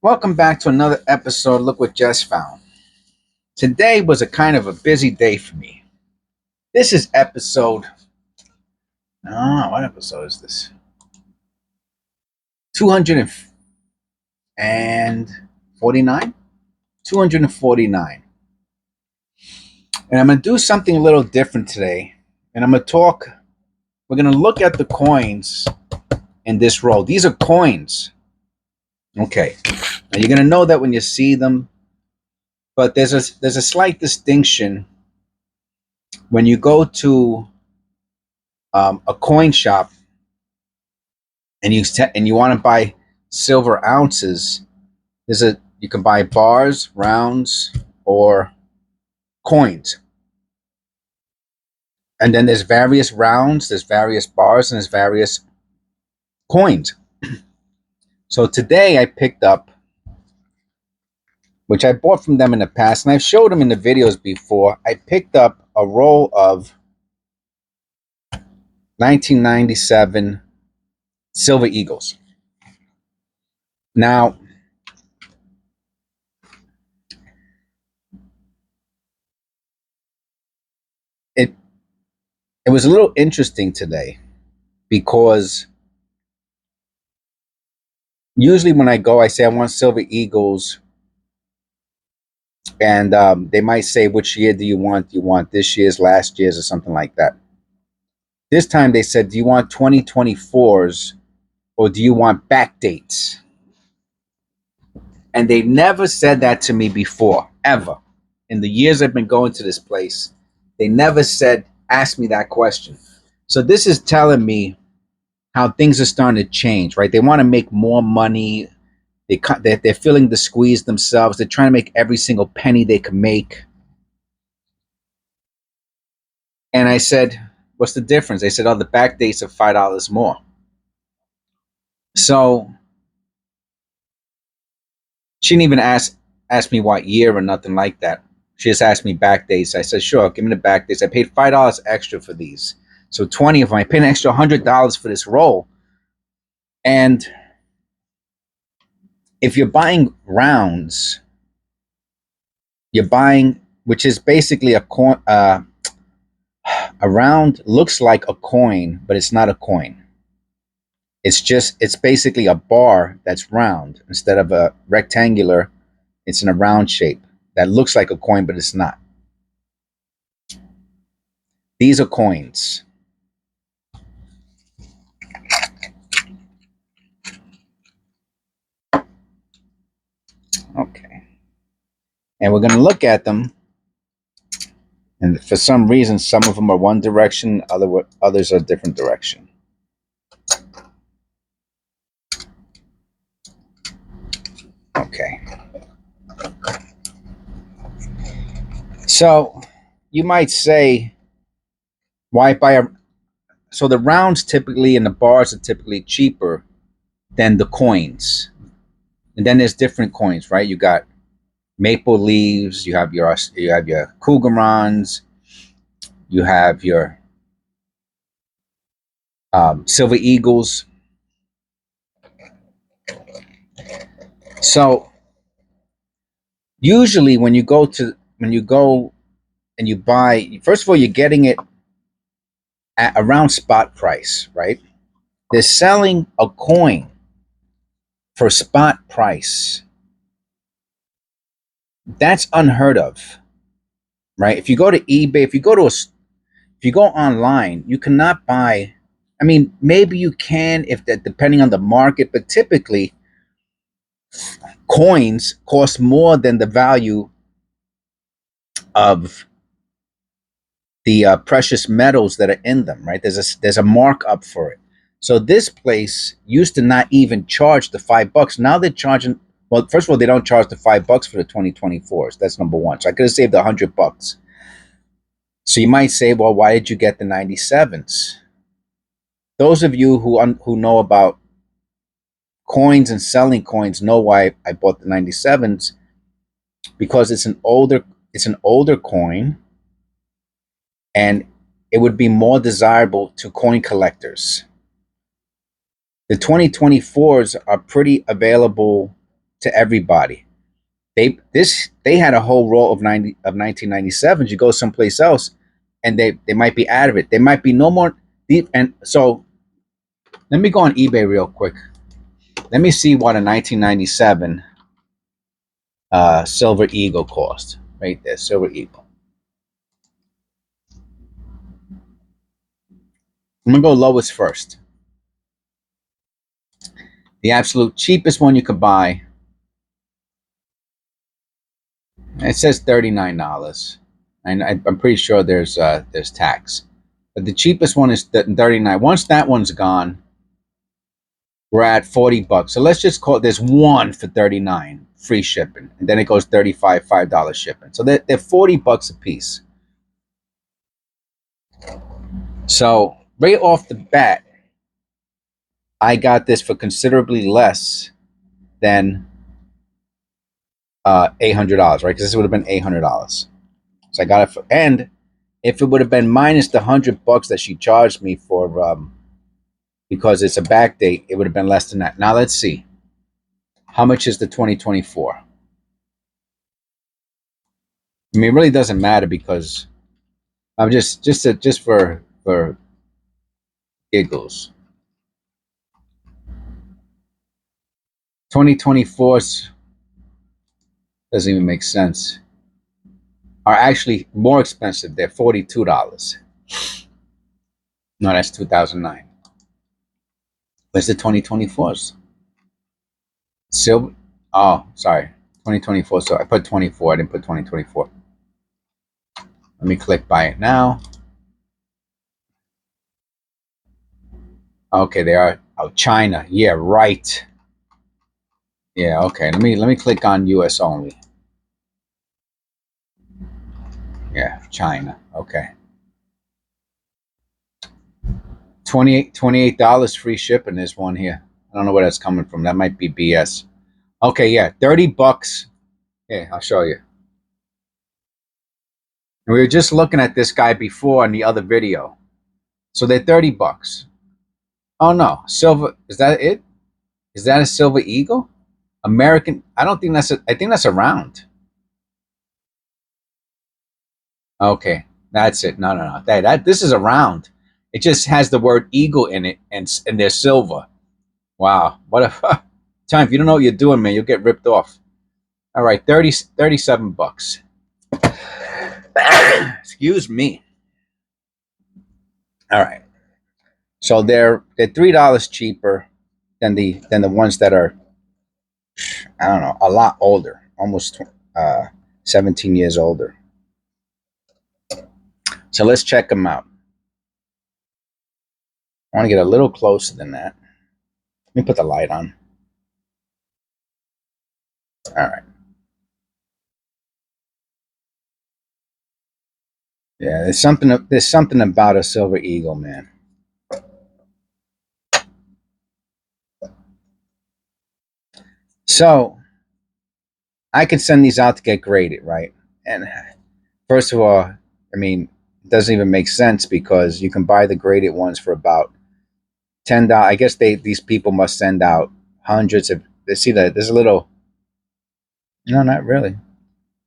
Welcome back to another episode. Look what just found. Today was a kind of a busy day for me. This is episode. What episode is this? 249. 249. And I'm gonna do something a little different today. And I'm gonna talk. We're gonna look at the coins in this row. These are coins. Okay. Now you're gonna know that when you see them. But there's a slight distinction when you go to a coin shop and you want to buy silver ounces. You can buy bars, rounds, or coins, and then there's various rounds, there's various bars, and there's various coins. So today I picked up, which I bought from them in the past, and I've showed them in the videos before. I picked up a roll of 1997 Silver Eagles. Now, it was a little interesting today because usually when I go, I say I want Silver Eagles, and they might say, which year do you want? Do you want this year's, last year's, or something like that? This time they said, do you want 2024s or do you want back dates? And they've never said that to me before, ever. In the years I've been going to this place, they never asked me that question. So this is telling me how things are starting to change, right? They want to make more money. They're feeling the squeeze themselves. They're trying to make every single penny they can make. And I said, what's the difference? They said, oh, the back dates are $5 more. So she didn't even ask me what year or nothing like that. She just asked me back dates. I said, sure, give me the back dates. I paid $5 extra for these. So 20 of them. I paid an extra $100 for this roll. And if you're buying rounds, you're buying, which is basically a coin. A round looks like a coin, but it's not a coin. It's basically a bar that's round. Instead of a rectangular, it's in a round shape that looks like a coin, but it's not. These are coins. Okay. And we're going to look at them. And for some reason, some of them are one direction, others are a different direction. Okay. So you might say, why buy so the rounds typically and the bars are typically cheaper than the coins. And then there's different coins, right? You got maple leaves, you have your Cougarons, you have your Silver Eagles. So usually when you go and you buy, first of all, you're getting it at around spot price, right? They're selling a coin for spot price. That's unheard of, right? If you go to eBay, if you go online, you cannot buy. I mean, maybe you can if that, depending on the market, but typically coins cost more than the value of the precious metals that are in them, right? There's a markup for it. So this place used to not even charge the $5. Now they're charging. Well, first of all, they don't charge the $5 for the 2024s. That's number one. So I could have saved $100. So you might say, well, why did you get the 97s? Those of you who know about coins and selling coins know why I bought the 97s, because it's an older coin, and it would be more desirable to coin collectors. The 2024s are pretty available to everybody. They had a whole roll of 1997s. You go someplace else, and they might be out of it. They might be no more deep. And so, let me go on eBay real quick. Let me see what a 1997 Silver Eagle cost. Right there, Silver Eagle. I'm gonna go lowest first. The absolute cheapest one you could buy. It says $39, and I'm pretty sure there's tax. But the cheapest one is $39. Once that one's gone, we're at $40. So let's just call it, there's one for $39, free shipping, and then it goes $35, $5 shipping. So they're $40 a piece. So right off the bat, I got this for considerably less than $800, right? Because this would have been $800. So I got it for, and if it would have been minus the $100 that she charged me for, because it's a back date, it would have been less than that. Now let's see, how much is the 2024? I mean, it really doesn't matter because I'm just for giggles. 2024s doesn't even make sense. Are actually more expensive. They're $42. No, that's 2009. Where's the 2024s? Silver. Oh, sorry, 2024. So I put 24. I didn't put 2024. Let me click buy it now. Okay, they are. Oh, China. Yeah, right. Yeah, okay. Let me click on US only. Yeah, China. Okay. $28 free shipping. There's one here. I don't know where that's coming from. That might be BS. Okay, yeah, $30. Yeah, I'll show you. And we were just looking at this guy before in the other video. So they're $30. Oh no, silver. Is that it? Is that a Silver Eagle? American. I don't think that's a. I think that's a round. Okay, that's it. No. That this is a round. It just has the word eagle in it, and they're silver. Wow, what a time! If you don't know what you're doing, man, you'll get ripped off. All right, $37. Excuse me. All right, so they're $3 cheaper than the ones that are, I don't know, a lot older, almost 17 years older. So let's check them out. I want to get a little closer than that. Let me put the light on. All right. Yeah, there's something about a Silver Eagle, man. So I could send these out to get graded, right? And first of all, I mean, it doesn't even make sense because you can buy the graded ones for about $10. I guess these people must send out hundreds of. They see that there's a little. No, not really.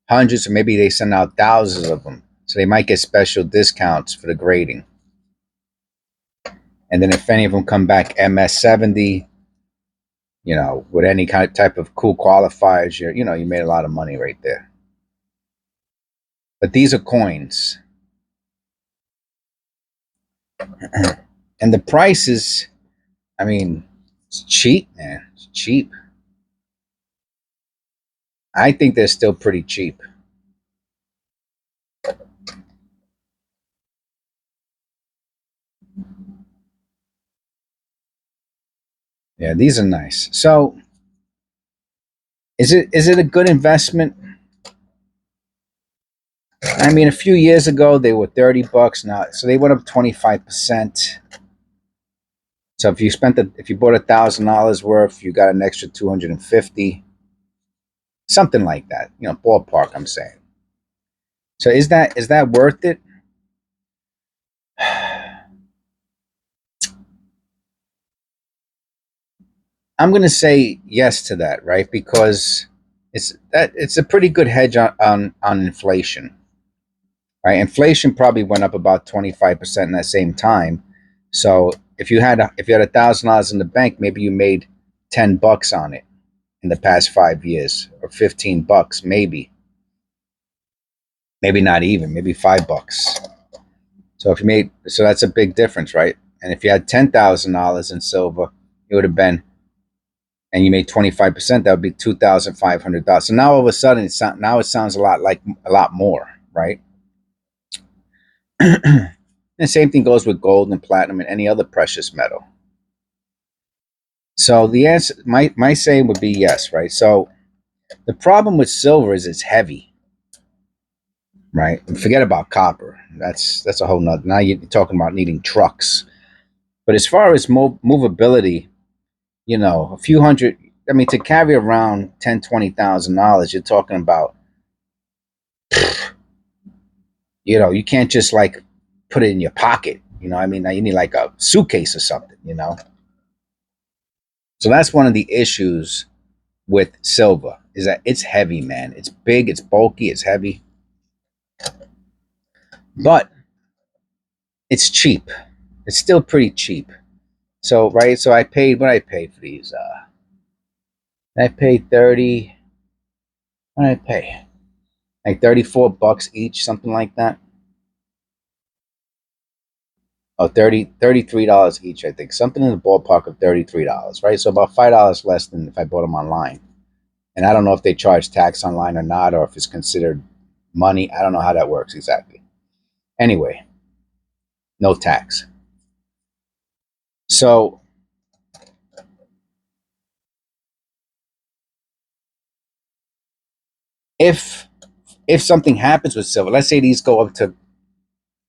Hundreds, or maybe they send out thousands of them, so they might get special discounts for the grading. And then if any of them come back MS70, you know, with any kind of type of cool qualifiers, you made a lot of money right there. But these are coins. And the prices, I mean, it's cheap, man. It's cheap. I think they're still pretty cheap. Yeah, these are nice. So is it a good investment? I mean, a few years ago they were $30 now, so they went up 25%. So if you bought $1,000 worth, you got an extra 250, something like that. You know, ballpark. I'm saying. So is that worth it? I'm going to say yes to that, right? Because it's a pretty good hedge on inflation, right? Inflation probably went up about 25% in that same time. So if you had $1,000 in the bank, maybe you made $10 on it in the past 5 years, or $15, maybe not even, maybe $5. So if you made, so that's a big difference, right? And if you had $10,000 in silver, it would have been, and you made 25%, that would be $2,500. So now all of a sudden, now it sounds a lot like a lot more, right? And the same thing goes with gold and platinum and any other precious metal. So the answer, my saying would be yes, right? So the problem with silver is it's heavy, right? And forget about copper. That's a whole nother. Now you're talking about needing trucks. But as far as movability, a few hundred. I mean, to carry around $10,000, $20,000, you're talking about, you can't just like put it in your pocket. I mean, now you need like a suitcase or something. So that's one of the issues with silver is that it's heavy, man. It's big, it's bulky, it's heavy, but it's cheap. It's still pretty cheap. So right, so I paid what I paid for these. I paid 30. What did I pay? Like $34 each, something like that. Oh, $33 each, I think. Something in the ballpark of $33, right? So about $5 less than if I bought them online. And I don't know if they charge tax online or not, or if it's considered money. I don't know how that works exactly. Anyway, no tax. So if something happens with silver, let's say these go up to,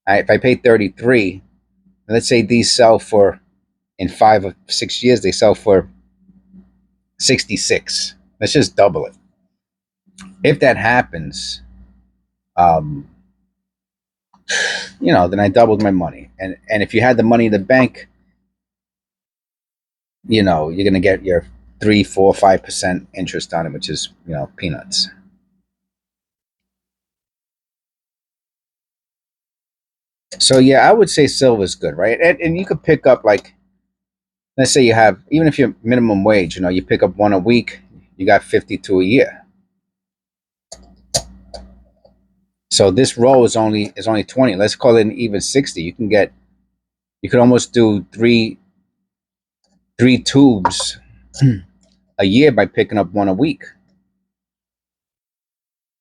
if I pay 33, let's say these sell for, in 5 or 6 years, they sell for 66. Let's just double it. If that happens, um, then I doubled my money. And if you had the money in the bank, you're gonna get your 3, 4, 5% interest on it, which is peanuts. So yeah, I would say silver is good, right? And you could pick up, like, let's say you have, even if you're minimum wage, you pick up one a week, you got 52 a year. So this roll is only 20. Let's call it an even 60. You could almost do three tubes a year by picking up one a week.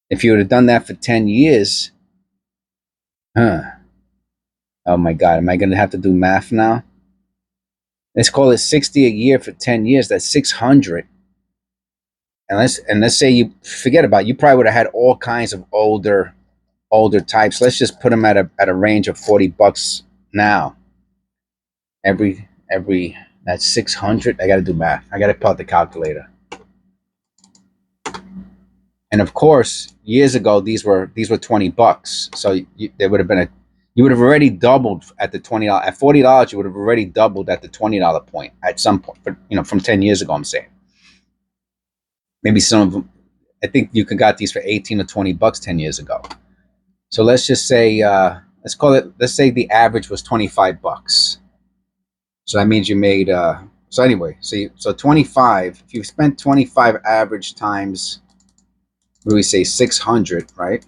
If you would have done that for 10 years, huh? Oh my God, am I going to have to do math now? Let's call it 60 a year for 10 years. That's 600. And let's say you forget about it, you probably would have had all kinds of older types. Let's just put them at a range of $40 now. Every that's 600. I got to do math. I got to pull out the calculator. And of course, years ago these were $20. So there would have been you would have already doubled at the $20. At $40, you would have already doubled at the $20 point at some point. But from 10 years ago, I'm saying. Maybe some of them, I think you could got these for 18 or $20 10 years ago. So let's just say, let's say the average was $25. So that means you made, so anyway, so 25, if you spent 25 average times, what do we say, 600, right?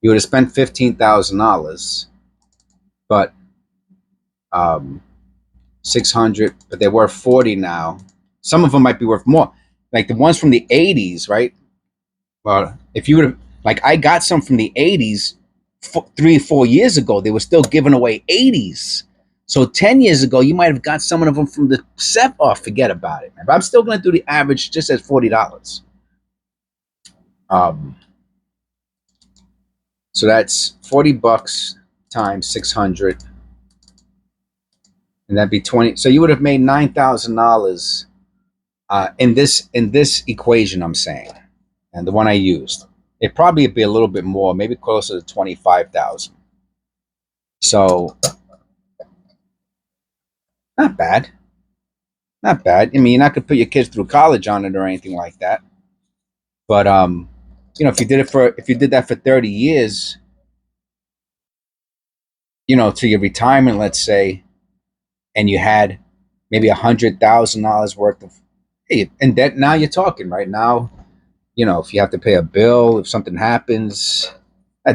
You would have spent $15,000, but 600, but they're worth 40 now. Some of them might be worth more. Like the ones from the 80s, right? Well, if you would have, like, I got some from the 80s 3 or 4 years ago. They were still giving away 80s. So 10 years ago, you might have got some of them from the set. Oh, forget about it. But I'm still going to do the average just as $40. So that's $40 times 600, and that'd be 20. So you would have made $9,000 in this equation I'm saying, and the one I used. It probably be a little bit more, maybe closer to 25,000. So not bad, not bad. I mean, you're not gonna put your kids through college on it or anything like that. But if you did that for 30 years, to your retirement, let's say, and you had maybe $100,000 worth of, hey, and debt. Now you're talking right now. If you have to pay a bill, if something happens,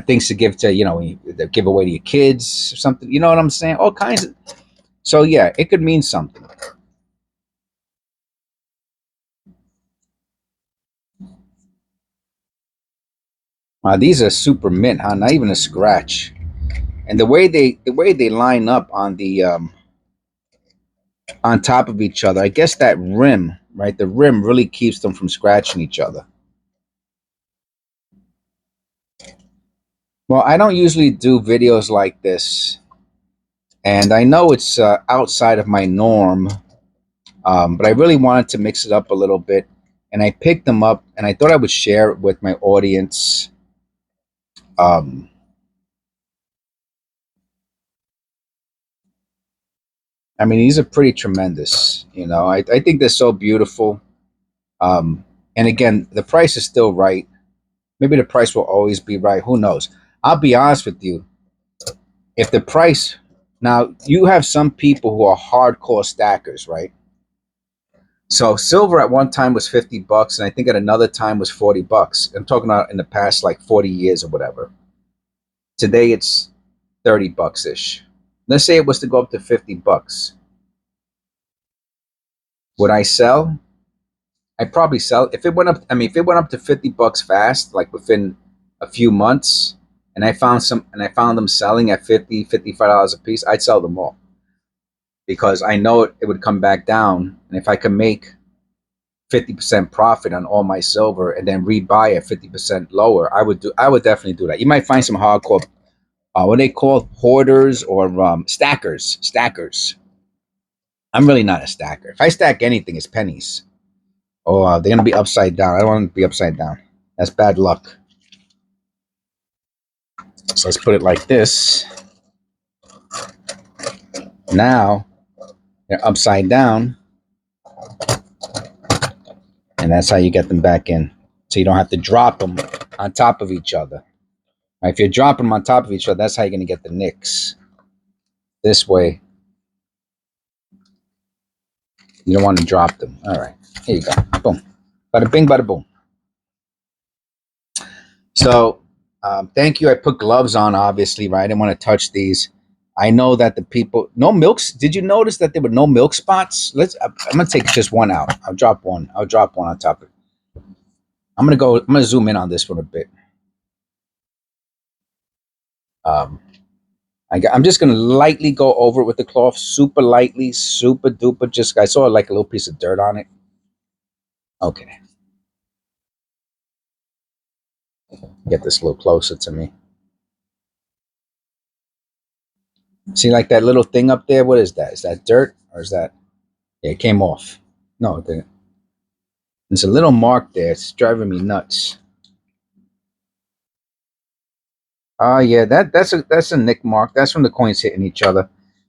things to give to, give away to your kids or something. You know what I'm saying? All kinds of. So yeah, it could mean something. These are super mint, huh? Not even a scratch. And the way they line up on the on top of each other, I guess that rim, right? The rim really keeps them from scratching each other. Well, I don't usually do videos like this, and I know it's outside of my norm, but I really wanted to mix it up a little bit, and I picked them up, and I thought I would share it with my audience. Um, I mean, these are pretty tremendous. I think they're so beautiful. And again, the price is still right. Maybe the price will always be right. Who knows? I'll be honest with you. If the price, now you have some people who are hardcore stackers, right? So silver at one time was $50, and I think at another time was $40. I'm talking about in the past like 40 years or whatever. Today it's $30 ish. Let's say it was to go up to $50. Would I sell? I'd probably sell if it went up. I mean, if it went up to $50 fast, like within a few months, and I found them selling at $50, $55 a piece, I'd sell them all because I know it would come back down. And if I can make 50% profit on all my silver and then rebuy at 50% lower, I would definitely do that. You might find some hardcore, what they call hoarders or stackers. Stackers. I'm really not a stacker. If I stack anything, it's pennies. Oh, they're gonna be upside down. I don't want them to be upside down. That's bad luck. So let's put it like this. Now they're upside down, and that's how you get them back in. So you don't have to drop them on top of each other. Right, if you're dropping them on top of each other, that's how you're gonna get the nicks. This way, you don't want to drop them. All right, here you go. Boom, bada bing, bada boom. So thank you. I put gloves on, obviously, right? I didn't want to touch these. I know that the people, no milks. Did you notice that there were no milk spots? I'm gonna take just one out. I'll drop one. I'll drop one on top of it. I'm gonna zoom in on this one a bit. Um, I'm just gonna lightly go over it with the cloth, super lightly, super duper. Just I saw like a little piece of dirt on it. Okay, get this a little closer to me. See, like that little thing up there. What is that? Is that dirt or is that? Yeah, it came off. No, it didn't. There's a little mark there. It's driving me nuts. Oh yeah, that's a nick mark. That's from the coins hitting each other.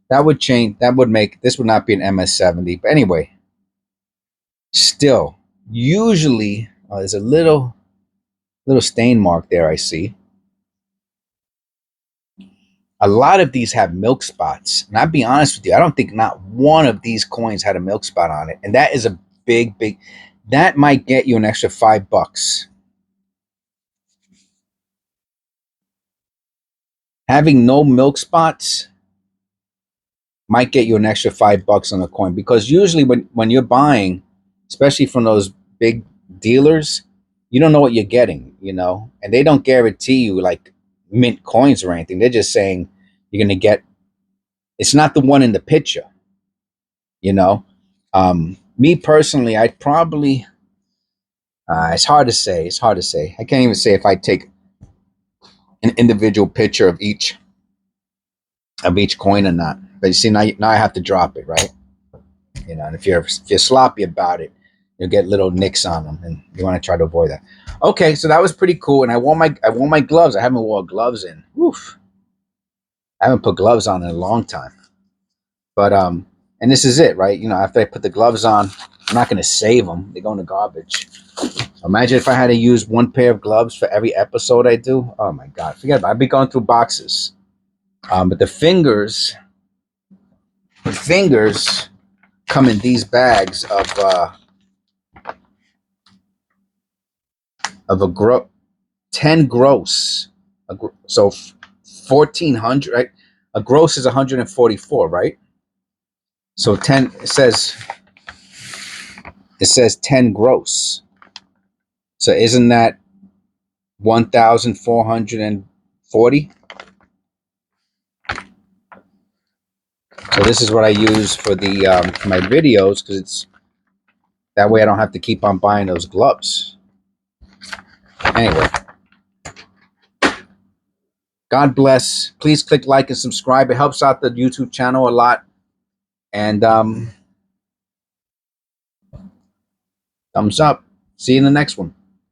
That would change. That would make this would not be an MS-70. But anyway, still, usually there's a little stain mark there. I see. A lot of these have milk spots, and I'll be honest with you, I don't think not one of these coins had a milk spot on it, and that is a big, big. That might get you an extra $5. Having no milk spots might get you an extra $5 on a coin because usually when you're buying, especially from those big dealers, you don't know what you're getting, and they don't guarantee you like mint coins or anything. They're just saying you're gonna get. It's not the one in the picture, you know. Me personally, I'd probably. It's hard to say. It's hard to say. I can't even say if I take an individual picture of each coin or not. But you see, now I have to drop it, right? And if you're sloppy about it, you'll get little nicks on them, and you want to try to avoid that. Okay, so that was pretty cool, and I wore my gloves. I haven't worn gloves in. Oof, I haven't put gloves on in a long time. But And this is it, right? You know, after I put the gloves on, I'm not going to save them. They go in the garbage. Imagine if I had to use one pair of gloves for every episode I do. Oh my God, forget about it. I'd be going through boxes. But the fingers come in these bags of a 10 gross. So 1,400, right? A gross is 144, right? So 10, it says 10 gross. So isn't that 1,440? So this is what I use for the for my videos, because it's that way I don't have to keep on buying those gloves. Anyway, God bless. Please click like and subscribe. It helps out the YouTube channel a lot. And thumbs up. See you in the next one.